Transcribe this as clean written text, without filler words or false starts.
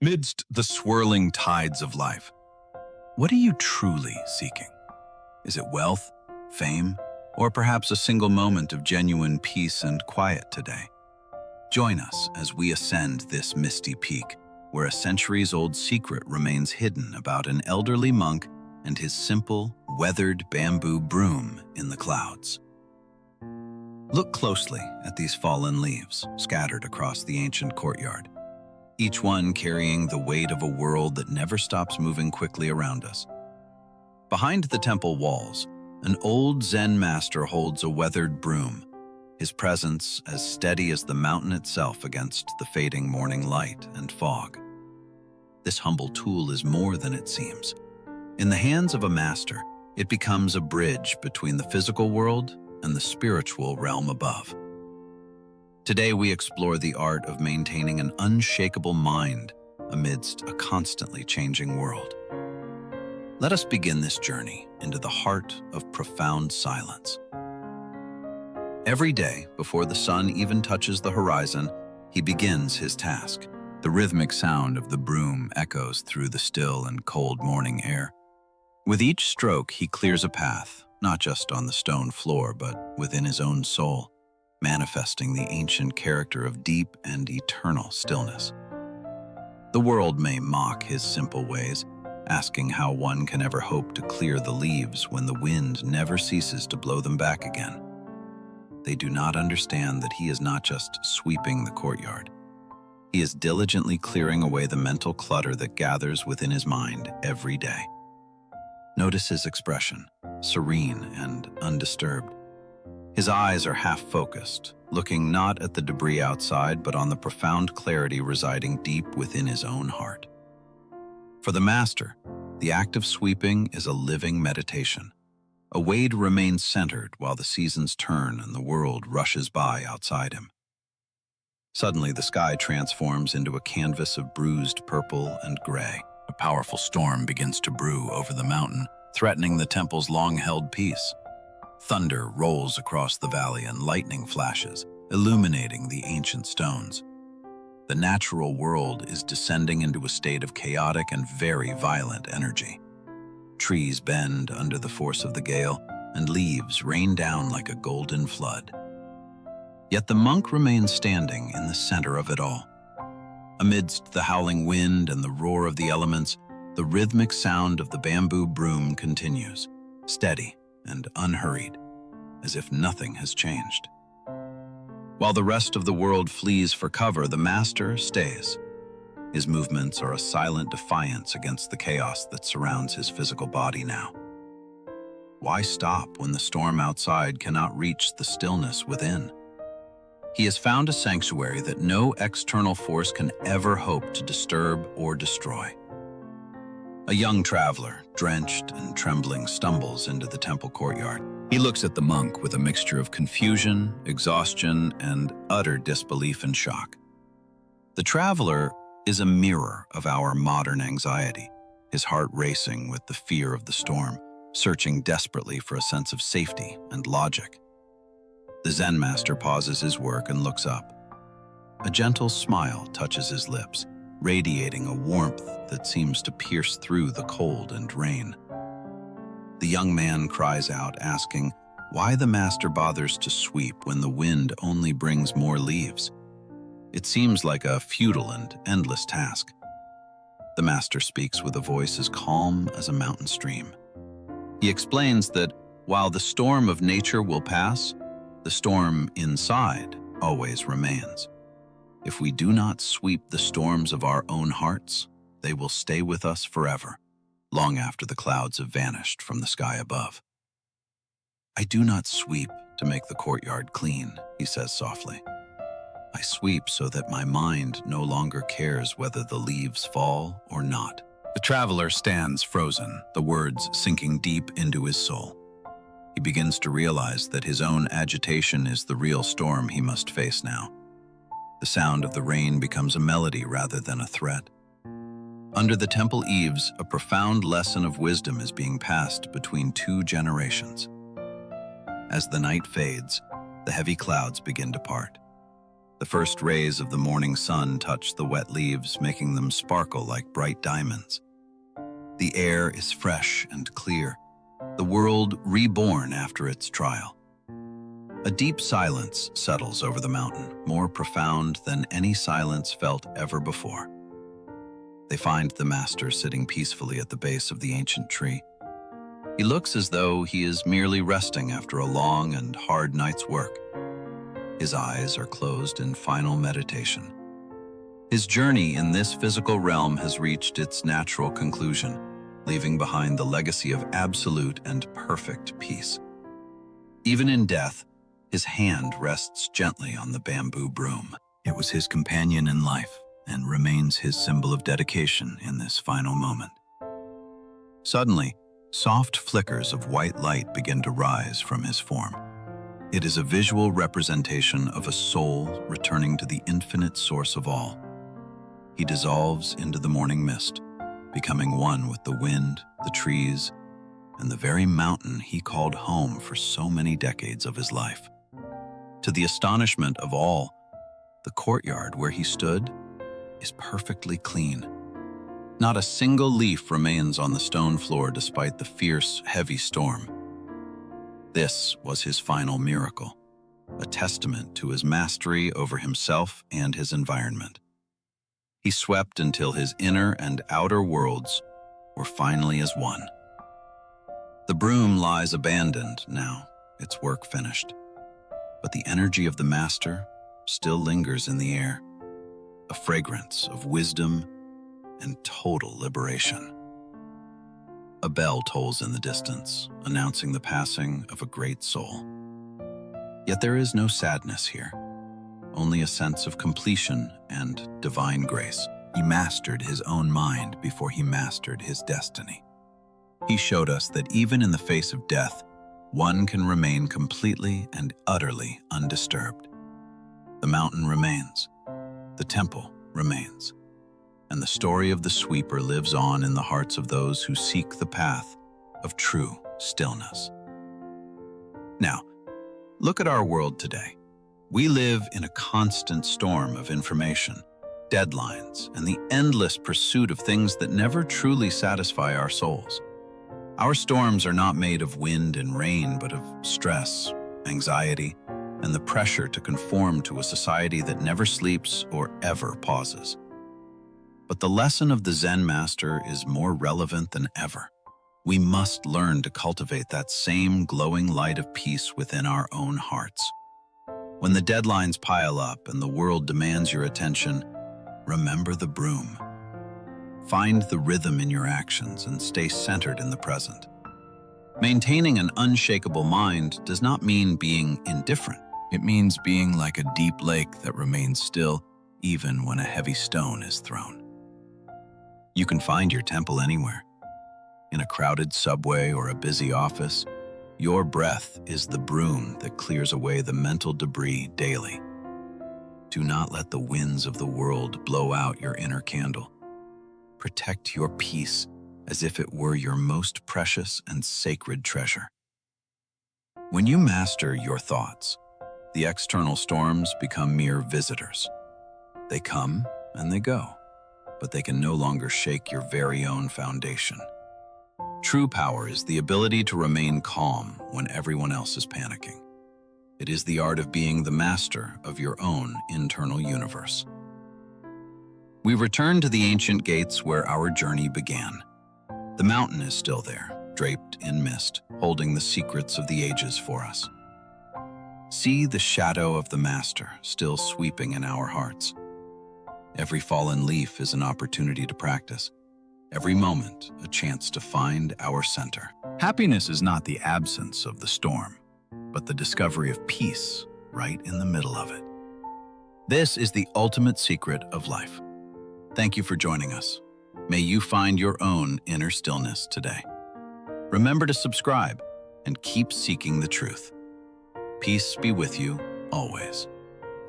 Amidst the swirling tides of life, what are you truly seeking? Is it wealth, fame, or perhaps a single moment of genuine peace and quiet today? Join us as we ascend this misty peak, where a centuries-old secret remains hidden about an elderly monk and his simple, weathered bamboo broom in the clouds. Look closely at these fallen leaves scattered across the ancient courtyard, each one carrying the weight of a world that never stops moving quickly around us. Behind the temple walls, an old Zen master holds a weathered broom, his presence as steady as the mountain itself against the fading morning light and fog. This humble tool is more than it seems. In the hands of a master, it becomes a bridge between the physical world and the spiritual realm above. Today we explore the art of maintaining an unshakable mind amidst a constantly changing world. Let us begin this journey into the heart of profound silence. Every day, before the sun even touches the horizon, he begins his task. The rhythmic sound of the broom echoes through the still and cold morning air. With each stroke, he clears a path, not just on the stone floor, but within his own soul, manifesting the ancient character of deep and eternal stillness. The world may mock his simple ways, asking how one can ever hope to clear the leaves when the wind never ceases to blow them back again. They do not understand that he is not just sweeping the courtyard. He is diligently clearing away the mental clutter that gathers within his mind every day. Notice his expression, serene and undisturbed. His eyes are half-focused, looking not at the debris outside, but on the profound clarity residing deep within his own heart. For the master, the act of sweeping is a living meditation. A way to remain centered while the seasons turn and the world rushes by outside him. Suddenly, the sky transforms into a canvas of bruised purple and gray. A powerful storm begins to brew over the mountain, threatening the temple's long-held peace. Thunder rolls across the valley and lightning flashes, illuminating the ancient stones. The natural world is descending into a state of chaotic and very violent energy. Trees bend under the force of the gale, and leaves rain down like a golden flood. Yet the monk remains standing in the center of it all. Amidst the howling wind and the roar of the elements, the rhythmic sound of the bamboo broom continues, steady and unhurried, as if nothing has changed. While the rest of the world flees for cover, the master stays. His movements are a silent defiance against the chaos that surrounds his physical body now. Why stop when the storm outside cannot reach the stillness within? He has found a sanctuary that no external force can ever hope to disturb or destroy. A young traveler, drenched and trembling, stumbles into the temple courtyard. He looks at the monk with a mixture of confusion, exhaustion, and utter disbelief and shock. The traveler is a mirror of our modern anxiety, his heart racing with the fear of the storm, searching desperately for a sense of safety and logic. The Zen master pauses his work and looks up. A gentle smile touches his lips, radiating a warmth that seems to pierce through the cold and rain. The young man cries out, asking why the master bothers to sweep when the wind only brings more leaves. It seems like a futile and endless task. The master speaks with a voice as calm as a mountain stream. He explains that while the storm of nature will pass, the storm inside always remains. If we do not sweep the storms of our own hearts, they will stay with us forever, long after the clouds have vanished from the sky above. I do not sweep to make the courtyard clean, he says softly. I sweep so that my mind no longer cares whether the leaves fall or not. The traveler stands frozen, the words sinking deep into his soul. He begins to realize that his own agitation is the real storm he must face now. The sound of the rain becomes a melody rather than a threat. Under the temple eaves, a profound lesson of wisdom is being passed between two generations. As the night fades, the heavy clouds begin to part. The first rays of the morning sun touch the wet leaves, making them sparkle like bright diamonds. The air is fresh and clear, the world reborn after its trial. A deep silence settles over the mountain, more profound than any silence felt ever before. They find the master sitting peacefully at the base of the ancient tree. He looks as though he is merely resting after a long and hard night's work. His eyes are closed in final meditation. His journey in this physical realm has reached its natural conclusion, leaving behind the legacy of absolute and perfect peace. Even in death, his hand rests gently on the bamboo broom. It was his companion in life and remains his symbol of dedication in this final moment. Suddenly, soft flickers of white light begin to rise from his form. It is a visual representation of a soul returning to the infinite source of all. He dissolves into the morning mist, becoming one with the wind, the trees, and the very mountain he called home for so many decades of his life. To the astonishment of all, the courtyard where he stood is perfectly clean. Not a single leaf remains on the stone floor despite the fierce, heavy storm. This was his final miracle, a testament to his mastery over himself and his environment. He swept until his inner and outer worlds were finally as one. The broom lies abandoned now, its work finished. But the energy of the master still lingers in the air, a fragrance of wisdom and total liberation. A bell tolls in the distance, announcing the passing of a great soul. Yet there is no sadness here, only a sense of completion and divine grace. He mastered his own mind before he mastered his destiny. He showed us that even in the face of death, one can remain completely and utterly undisturbed. The mountain remains, the temple remains, and the story of the sweeper lives on in the hearts of those who seek the path of true stillness. Now, look at our world today. We live in a constant storm of information, deadlines, and the endless pursuit of things that never truly satisfy our souls. Our storms are not made of wind and rain, but of stress, anxiety, and the pressure to conform to a society that never sleeps or ever pauses. But the lesson of the Zen master is more relevant than ever. We must learn to cultivate that same glowing light of peace within our own hearts. When the deadlines pile up and the world demands your attention, remember the broom. Find the rhythm in your actions and stay centered in the present. Maintaining an unshakable mind does not mean being indifferent. It means being like a deep lake that remains still even when a heavy stone is thrown. You can find your temple anywhere. In a crowded subway or a busy office, your breath is the broom that clears away the mental debris daily. Do not let the winds of the world blow out your inner candle. Protect your peace as if it were your most precious and sacred treasure. When you master your thoughts, the external storms become mere visitors. They come and they go, but they can no longer shake your very own foundation. True power is the ability to remain calm when everyone else is panicking. It is the art of being the master of your own internal universe. We return to the ancient gates where our journey began. The mountain is still there, draped in mist, holding the secrets of the ages for us. See the shadow of the master still sweeping in our hearts. Every fallen leaf is an opportunity to practice. Every moment, a chance to find our center. Happiness is not the absence of the storm, but the discovery of peace right in the middle of it. This is the ultimate secret of life. Thank you for joining us. May you find your own inner stillness today. Remember to subscribe and keep seeking the truth. Peace be with you always.